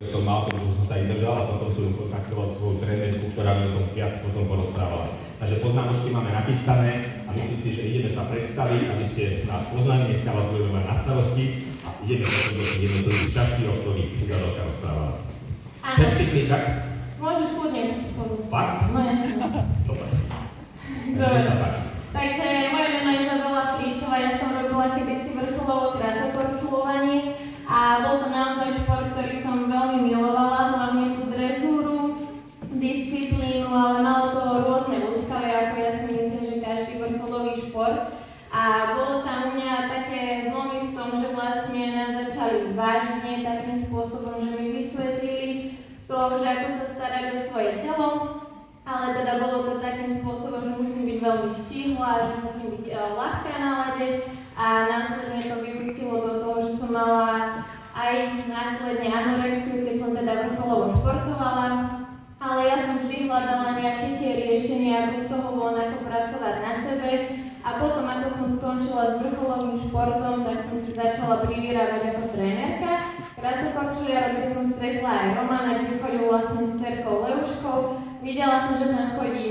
Som mal to, že som sa aj držal a potom som kontaktoval svoju trénerku, ktorá mi o tom viac potom porozprávala. Takže poznámočky máme nachystané a myslím si, že ideme sa predstaviť, aby ste nás poznali, dneska vás budeme mať na starosti a ideme do tých jednotlivých častí, o ktorých Izabelka rozprávala. Chceš si klikať? Môžeš kľudne. Fakt? No jasne. Dobre. Dobre. Sa páči. Takže moje meno je Izabela Fríšová, ja som robila kedysi vrcholovo krasokorčulovanie a bol to naozaj šport, ktorý som veľmi milovala, hlavne tú dresúru, disciplínu, ale malo to rôzne úskaly, ako ja si myslím, že každý vrcholový šport. A bolo tam u mňa také zlomy v tom, že vlastne nás začali vážne takým spôsobom, že mi vysvetlili to, že ako sa starať o svoje telo, ale teda bolo to takým spôsobom, že musím byť veľmi štíhla, že musím byť ľahká na lade a následne to vyústilo do toho, že som mala aj následne anorexiu, keď som teda vrcholovo športovala, ale ja som vždy hľadala nejaké tie riešenia, ako z toho von, ako pracovať na sebe a potom, ako som skončila s vrcholovým športom, tak som si začala privierávať ako trénerka. Krasokorčuliar, kde som stretla aj Romana, kde chodil vlastne s dcerkou Leuškou. Videla som, že tam chodí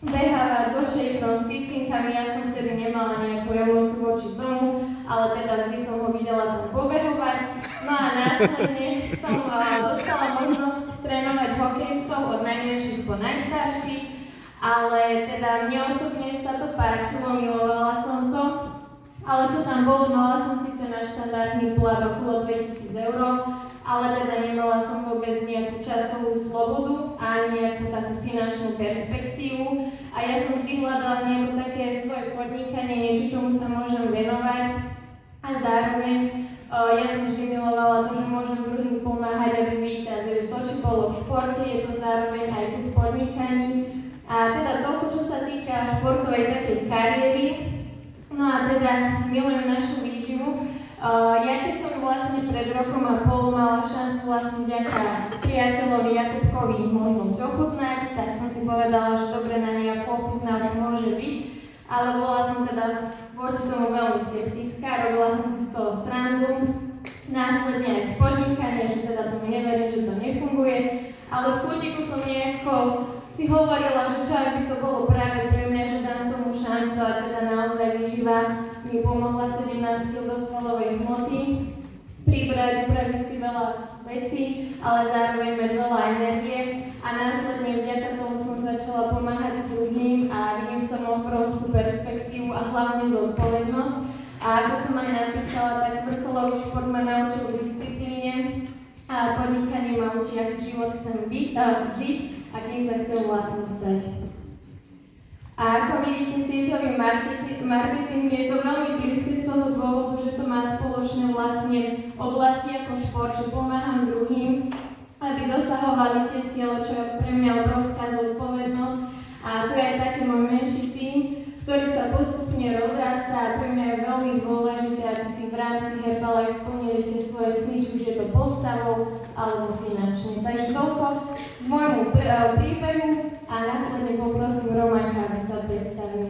behávať so šejkom, s tyčinkami, ja som vtedy nemala nejakú emóciu voči tomu, ale teda vždy som ho videla tam pobehovať. No a následne som dostala možnosť trénovať hokejistov od najmenších po najstarších, ale teda mne osobne sa to páčilo, milovala som to, ale čo tam bolo, mala som síce na štandardný plat okolo 2000 €, ale teda nemala som vôbec nejakú časovú slobodu a nejakú takú finančnú perspektívu a ja som vždy hľadala nejaké také svoje podnikanie, niečo, čomu sa môžem venovať a zároveň ja som vždy milovala to, že môžem druhým pomáhať, aby víťazili. To, čo bolo v športe, je to zároveň aj tu v podnikaní a teda toľko, čo sa týka športovej takej kariéry. No a teda milujem našu výživu. Ja keď som vlastne pred rokom a pol mala šancu vlastne vďaka priateľovi Jakubkovi možnosť ochutnať, tak som si povedala, že dobre na nejakú ochutnávku môže byť, ale bola som teda voči tomu veľmi skeptická, robila som si z toho srandu, následne aj z podnikania, že teda tomu neverím, že to nefunguje, ale v kútiku som nejako si hovorila, že čo aj by to bolo práve pre mňa, že dám tomu šancu a teda naozaj výživa mi pomohla 17 kg do svalovej hmoty, pribrať, upraviť si veľa vecí, ale zároveň mať veľa energie a následne vďaka tomu som začala pomáhať druhým a vidím v tom obrovskú perspektívu a hlavne zodpovednosť. A ako som aj napísala, tak vrcholový šport ma naučil disciplíne a podnikanie ma učí, aký život chcem žiť a kým sa chcem vlastne stať. A ako vidíte, sieťový marketing je to veľmi blízke z toho dôvodu, že to má spoločné vlastne oblasti ako šport, že pomáham druhým, aby dosahovali tie cieľe, čo je pre mňa obrovská zodpovednosť. A tu je aj taký môj menší tím, ktorý sa postupne rozrastá a pre mňa je veľmi dôležité, aby si v rámci Herbalife plnili tie svoje sny, či už je to postavou alebo finančne. Takže toľko k môjmu príbehu a následne poprosím Romanka, aby sa predstavil.